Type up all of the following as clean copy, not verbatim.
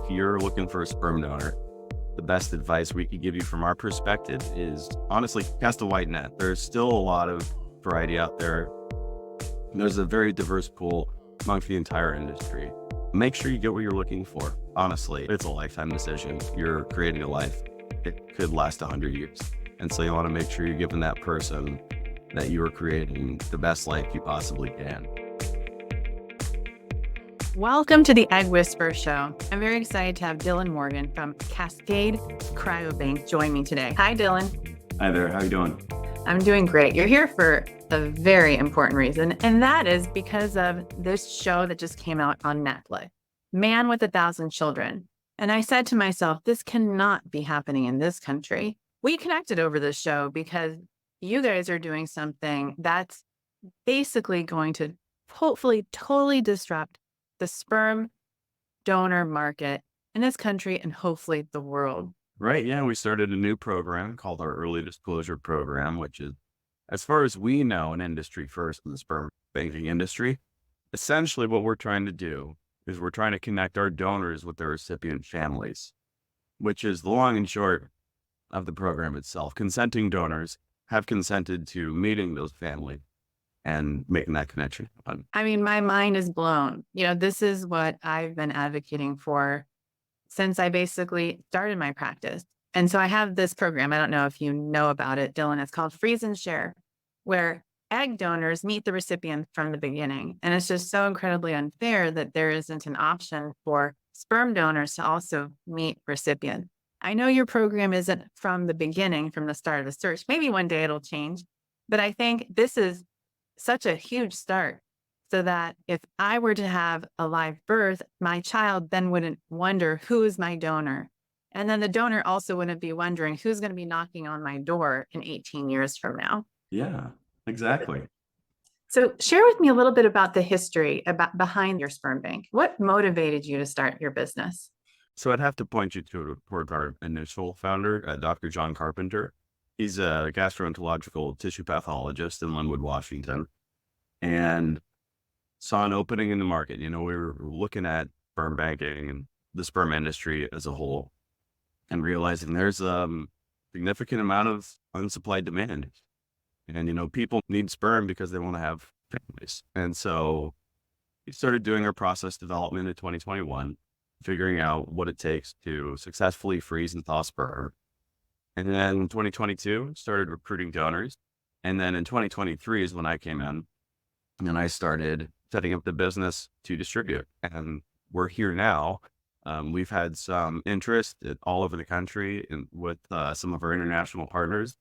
you're looking for a sperm donor, the best advice we could give you from our perspective is honestly cast a wide net. There's still a lot of variety out there. There's a very diverse pool amongst the entire industry. Make sure you get what you're looking for. Honestly, it's a lifetime decision. You're creating a life. It could last 100 years. And so you want to make sure you're giving that person that you are creating the best life you possibly can. Welcome to the Egg Whisperer Show. I'm very excited to have Dylan Mogran from Cascade Cryobank join me today. Hi, Dylan. Hi there. How are you doing? I'm doing great. You're here for a very important reason, and that is because of this show that just came out on Netflix, Man with 1,000 Children. And I said to myself, this cannot be happening in this country. We connected over this show because you guys are doing something that's basically going to hopefully totally disrupt the sperm donor market in this country and hopefully the world. Right. Yeah. We started a new program called our Early Disclosure Program, which is, as far as we know, an industry first in the sperm banking industry. Essentially, what we're trying to do is we're trying to connect our donors with their recipient families, which is the long and short of the program itself. Consenting donors have consented to meeting those families and making that connection. I mean, my mind is blown. This is what I've been advocating for since I basically started my practice. And so I have this program. I don't know if you know about it, Dylan. It's called Freeze and Share, where egg donors meet the recipient from the beginning. And it's just so incredibly unfair that there isn't an option for sperm donors to also meet recipients. I know your program isn't from the beginning, from the start of the search. Maybe one day it'll change. But I think this is such a huge start so that if I were to have a live birth, my child then wouldn't wonder who is my donor. And then the donor also wouldn't be wondering who's going to be knocking on my door in 18 years from now. Yeah, exactly. So share with me a little bit about the history behind your sperm bank. What motivated you to start your business? So I'd have to point you toward our initial founder, Dr. John Carpenter. He's a gastroenterological tissue pathologist in Linwood, Washington, and saw an opening in the market. We were looking at sperm banking and the sperm industry as a whole and realizing there's a significant amount of unsupplied demand. And, people need sperm because they want to have families. And so we started doing our process development in 2021, figuring out what it takes to successfully freeze and thaw sperm. And then in 2022, started recruiting donors. And then in 2023 is when I came in and I started setting up the business to distribute. And we're here now. We've had some interest all over the country and with some of our international partners.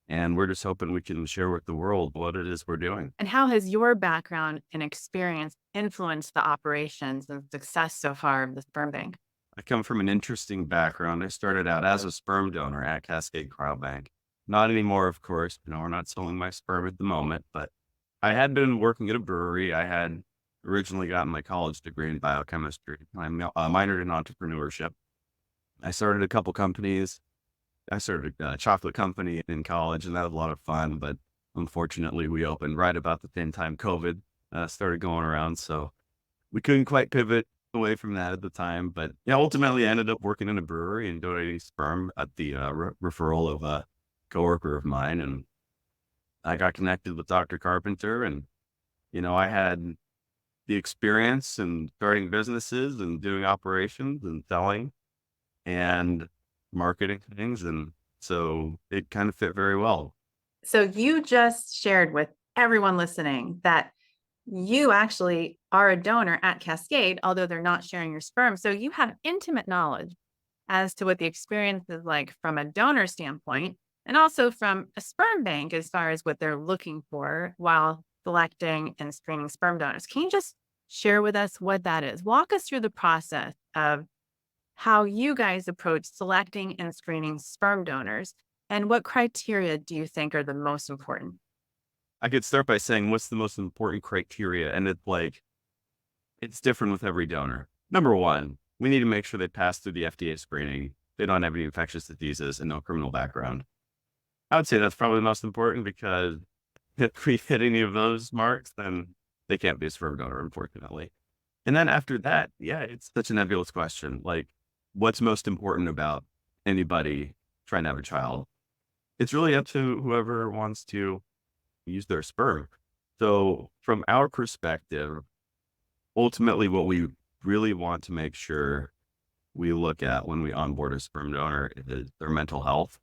And we're just hoping we can share with the world what it is we're doing. And how has your background and experience influenced the operations and success so far of the sperm bank? I come from an interesting background. I started out as a sperm donor at Cascade Cryobank. Not anymore, of course. We're not selling my sperm at the moment, but I had been working at a brewery. I had originally gotten my college degree in biochemistry. I minored in entrepreneurship. I started a couple companies. I started a chocolate company in college, and that was a lot of fun. But unfortunately, we opened right about the same time COVID started going around. So we couldn't quite pivot away from that at the time. But yeah, ultimately I ended up working in a brewery and donating sperm at the referral of a coworker of mine. And I got connected with Dr. Carpenter, and, I had the experience in starting businesses and doing operations and selling and marketing things. And so it kind of fit very well. So you just shared with everyone listening that you actually are a donor at Cascade, although they're not sharing your sperm. So you have intimate knowledge as to what the experience is like from a donor standpoint, and also from a sperm bank as far as what they're looking for while selecting and screening sperm donors. Can you just share with us what that is? Walk us through the process of how you guys approach selecting and screening sperm donors, and what criteria do you think are the most important? I could start by saying, what's the most important criteria? And it's different with every donor. Number one, we need to make sure they pass through the FDA screening. They don't have any infectious diseases and no criminal background. I would say that's probably the most important, because if we hit any of those marks, then they can't be a sperm donor, unfortunately. And then after that, yeah, it's such a nebulous question. Like, what's most important about anybody trying to have a child? It's really up to whoever wants to use their sperm. So from our perspective, ultimately what we really want to make sure we look at when we onboard a sperm donor is their mental health.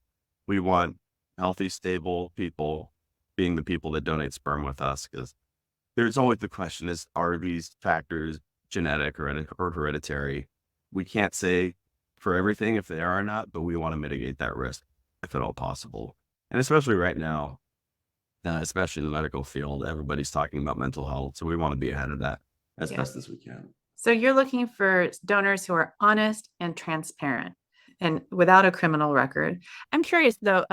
We want healthy, stable people being the people that donate sperm with us, because there's always the question is, are these factors genetic or hereditary? We can't say for everything if they are or not, but we want to mitigate that risk if at all possible. And especially right now, especially in the medical field, everybody's talking about mental health. So we want to be ahead of that as Yeah. best as we can. So you're looking for donors who are honest and transparent and without a criminal record. I'm curious though,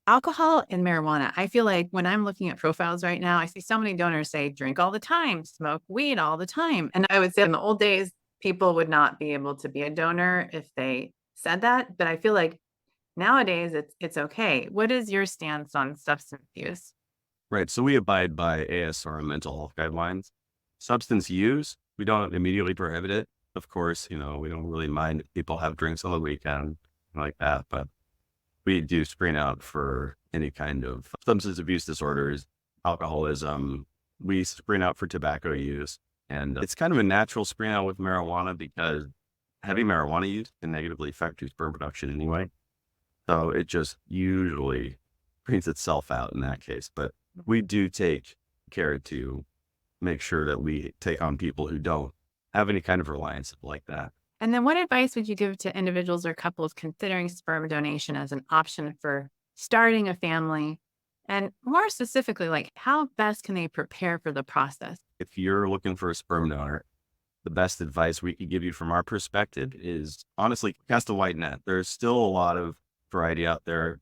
alcohol and marijuana. I feel like when I'm looking at profiles right now, I see so many donors say drink all the time, smoke weed all the time. And I would say in the old days, people would not be able to be a donor if they said that. But I feel like nowadays it's okay. What is your stance on substance use? Right. So we abide by ASR and mental health guidelines. Substance use, we don't immediately prohibit it. Of course, we don't really mind if people have drinks on the weekend like that, but we do screen out for any kind of substance abuse disorders, alcoholism. We screen out for tobacco use. And it's kind of a natural screen out with marijuana because heavy marijuana use can negatively affect your sperm production anyway. So it just usually screens itself out in that case. But we do take care to make sure that we take on people who don't have any kind of reliance like that. And then what advice would you give to individuals or couples considering sperm donation as an option for starting a family? And more specifically, like how best can they prepare for the process? If you're looking for a sperm donor, the best advice we could give you from our perspective is honestly cast a wide net. There's still a lot of variety out there.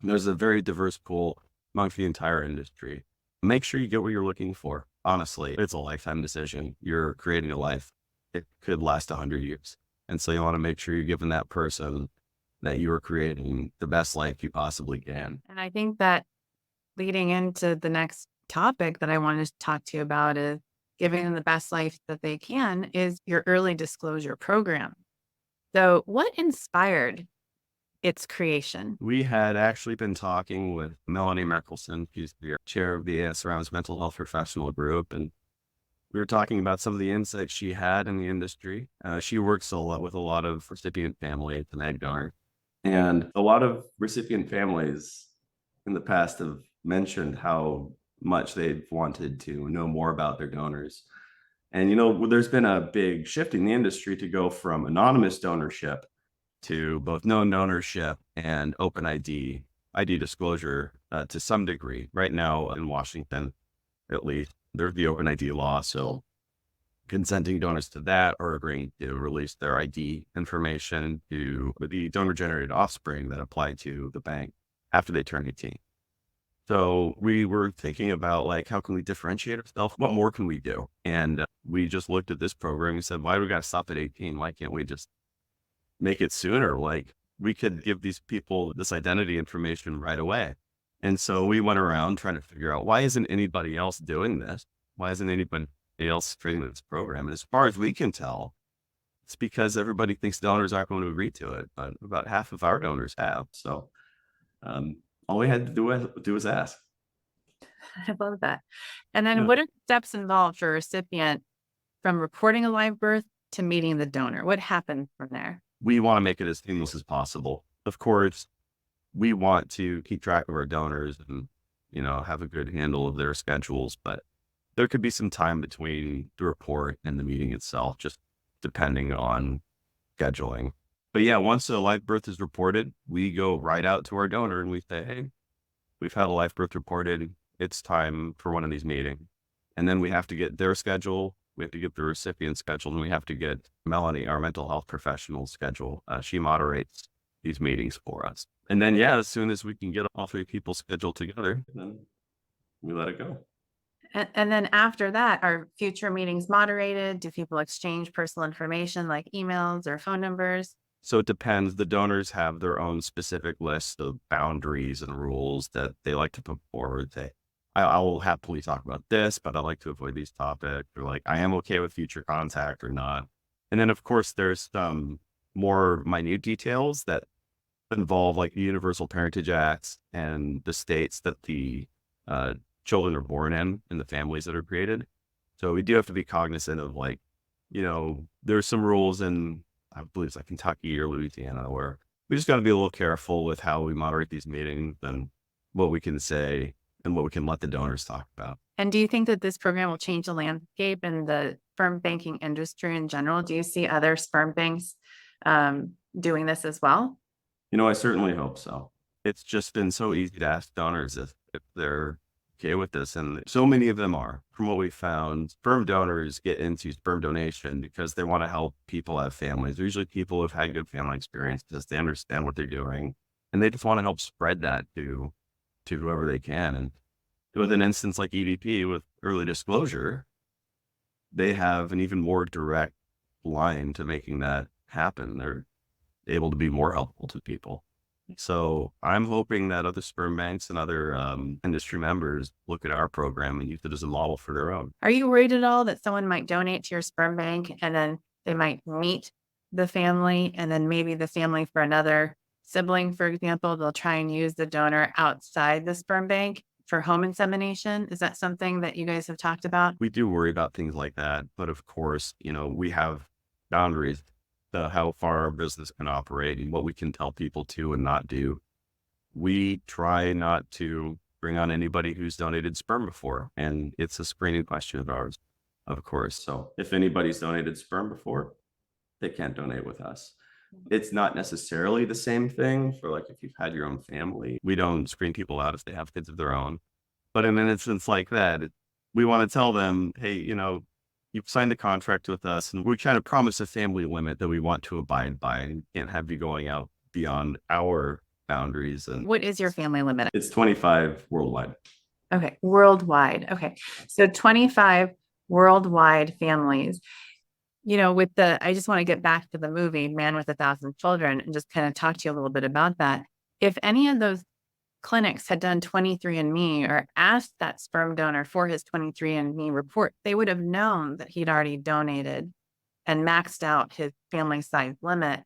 There's a very diverse pool amongst the entire industry. Make sure you get what you're looking for. Honestly, it's a lifetime decision. You're creating a life. It could last 100 years. And so you want to make sure you're giving that person that you are creating the best life you possibly can. And I think that leading into the next topic that I wanted to talk to you about is giving them the best life that they can is your early disclosure program. So what inspired its creation? We had actually been talking with Melanie Merkelson, who's the chair of the ASRM's mental health professional group, and we were talking about some of the insights she had in the industry. She works a lot with a lot of recipient families and egg donors, and a lot of recipient families in the past have mentioned how much they've wanted to know more about their donors. And, there's been a big shift in the industry to go from anonymous donorship to both known donorship and open ID disclosure to some degree. Right now in Washington, at least, there's the open ID law. So consenting donors to that are agreeing to release their ID information to the donor-generated offspring that apply to the bank after they turn 18. So we were thinking about how can we differentiate ourselves? What more can we do? And we just looked at this program and said, why do we got to stop at 18? Why can't we just make it sooner? We could give these people this identity information right away. And so we went around trying to figure out, why isn't anybody else doing this? Why isn't anybody else creating this program? And as far as we can tell, it's because everybody thinks donors aren't going to agree to it, but about half of our donors have. So all we had to do was ask. I love that. And then Yeah. what are steps involved for a recipient from reporting a live birth to meeting the donor? What happens from there? We want to make it as seamless as possible. Of course, we want to keep track of our donors and, have a good handle of their schedules, but there could be some time between the report and the meeting itself, just depending on scheduling. But yeah, once a live birth is reported, we go right out to our donor and we say, hey, we've had a live birth reported. It's time for one of these meetings. And then we have to get their schedule. We have to get the recipient schedule, and we have to get Melanie, our mental health professional, schedule. She moderates these meetings for us. And then, as soon as we can get all three people scheduled together, then we let it go. And then after that, are future meetings moderated? Do people exchange personal information like emails or phone numbers? So it depends. The donors have their own specific list of boundaries and rules that they like to put forward. I will happily talk about this, but I like to avoid these topics, or I am okay with future contact or not. And then, of course, there's some more minute details that involve like the Universal Parentage Acts and the states that the uh, children are born in and the families that are created. So we do have to be cognizant of like, there's some rules in, I believe it's like Kentucky or Louisiana where we just got to be a little careful with how we moderate these meetings and what we can say and what we can let the donors talk about. And do you think that this program will change the landscape in the sperm banking industry in general? Do you see other sperm banks doing this as well? I certainly hope so. It's just been so easy to ask donors if they're okay with this. And so many of them are. From what we found, sperm donors get into sperm donation because they want to help people have families. They're usually people who've had good family experiences. They understand what they're doing. And they just want to help spread that to whoever they can. And with an instance like EDP with early disclosure, they have an even more direct line to making that happen. They're able to be more helpful to people. So I'm hoping that other sperm banks and other industry members look at our program and use it as a model for their own. Are you worried at all that someone might donate to your sperm bank and then they might meet the family and then maybe the family for another sibling, for example, they'll try and use the donor outside the sperm bank for home insemination? Is that something that you guys have talked about? We do worry about things like that, but of course, we have boundaries to how far our business can operate and what we can tell people to and not do. We try not to bring on anybody who's donated sperm before, and it's a screening question of ours, of course. So if anybody's donated sperm before, they can't donate with us. It's not necessarily the same thing for like if you've had your own family. We don't screen people out if they have kids of their own. But in an instance like that, we want to tell them, hey, you've signed a contract with us and we kind of promise a family limit that we want to abide by and can't have you going out beyond our boundaries. And What is your family limit? it's 25 worldwide. Okay, worldwide. Okay, so 25 worldwide families. I just want to get back to the movie Man with 1,000 Children and just kind of talk to you a little bit about that. If any of those clinics had done 23andMe or asked that sperm donor for his 23andMe report, they would have known that he'd already donated and maxed out his family size limit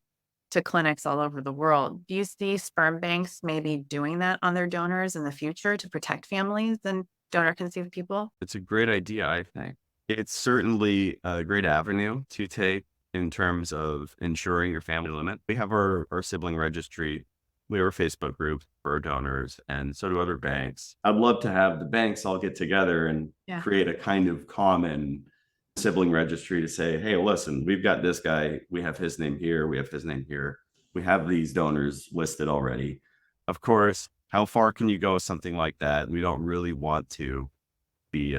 to clinics all over the world. Do you see sperm banks maybe doing that on their donors in the future to protect families and donor conceived people? It's a great idea, I think. It's certainly a great avenue to take in terms of ensuring your family limit. We have our sibling registry. We have a Facebook group for our donors, and so do other banks. I'd love to have the banks all get together and create a kind of common sibling registry to say, hey, listen, we've got this guy. We have his name here. We have his name here. We have these donors listed already. Of course, how far can you go with something like that? We don't really want to be,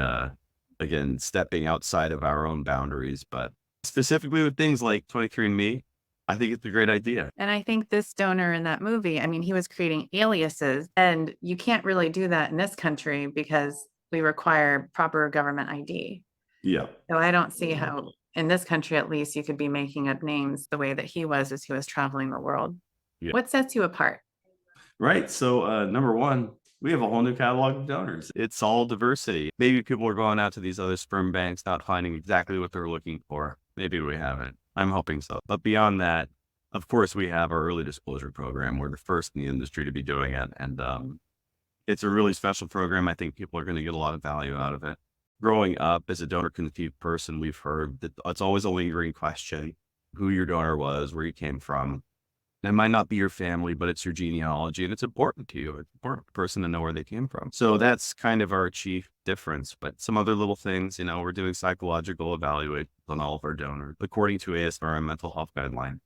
again, stepping outside of our own boundaries, but specifically with things like 23andMe, I think it's a great idea. And I think this donor in that movie, I mean, he was creating aliases, and you can't really do that in this country because we require proper government ID. Yeah. So I don't see how, in this country at least, you could be making up names the way that he was as he was traveling the world. Yeah. What sets you apart? Right. So, number one, we have a whole new catalog of donors. It's all diversity. Maybe people are going out to these other sperm banks, not finding exactly what they're looking for. Maybe we haven't. I'm hoping so. But beyond that, of course, we have our early disclosure program. We're the first in the industry to be doing it. And it's a really special program. I think people are going to get a lot of value out of it. Growing up as a donor conceived person, we've heard that it's always a lingering question, who your donor was, where you came from. It might not be your family, but it's your genealogy, and it's important to you. It's important for a person to know where they came from. So that's kind of our chief difference. But some other little things, we're doing psychological evaluations on all of our donors according to ASMR and mental health guideline.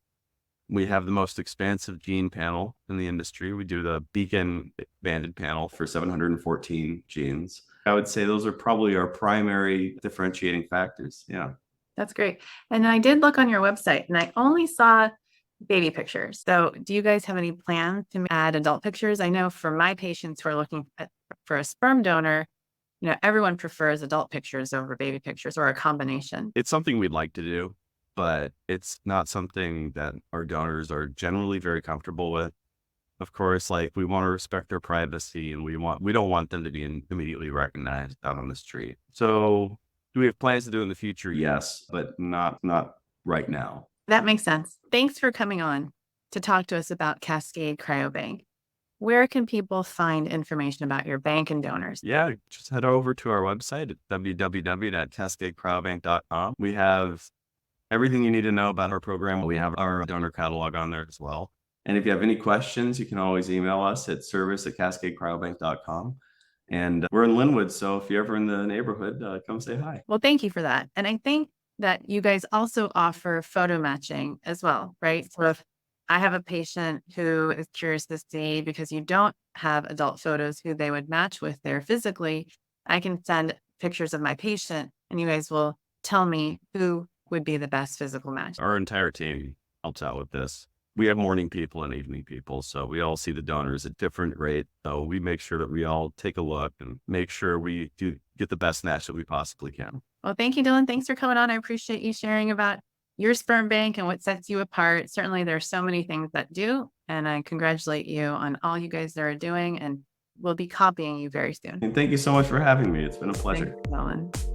We have the most expansive gene panel in the industry. We do the Beacon expanded panel for 714 genes. I would say those are probably our primary differentiating factors. Yeah. That's great. And I did look on your website and I only saw baby pictures. So do you guys have any plans to add adult pictures? I know for my patients who are looking for a sperm donor, everyone prefers adult pictures over baby pictures or a combination. It's something we'd like to do, but it's not something that our donors are generally very comfortable with. Of course, we want to respect their privacy and we don't want them to be immediately recognized out on the street. So do we have plans to do it in the future? Yes, but not right now. That makes sense. Thanks for coming on to talk to us about Cascade Cryobank. Where can people find information about your bank and donors? Yeah, just head over to our website at www.cascadecryobank.com. We have everything you need to know about our program. We have our donor catalog on there as well. And if you have any questions, you can always email us at service@cascadecryobank.com. And we're in Linwood, so if you're ever in the neighborhood, come say hi. Well, thank you for that. And I think that you guys also offer photo matching as well, right? So if I have a patient who is curious to see, because you don't have adult photos who they would match with there physically, I can send pictures of my patient and you guys will tell me who would be the best physical match. Our entire team helps out with this. We have morning people and evening people, so we all see the donors at different rates. So we make sure that we all take a look and make sure we do get the best match that we possibly can. Well, thank you, Dylan. Thanks for coming on. I appreciate you sharing about your sperm bank and what sets you apart. Certainly, there's so many things that do, and I congratulate you on all you guys are doing, and we'll be copying you very soon. And thank you so much for having me. It's been a pleasure. Thanks, Dylan.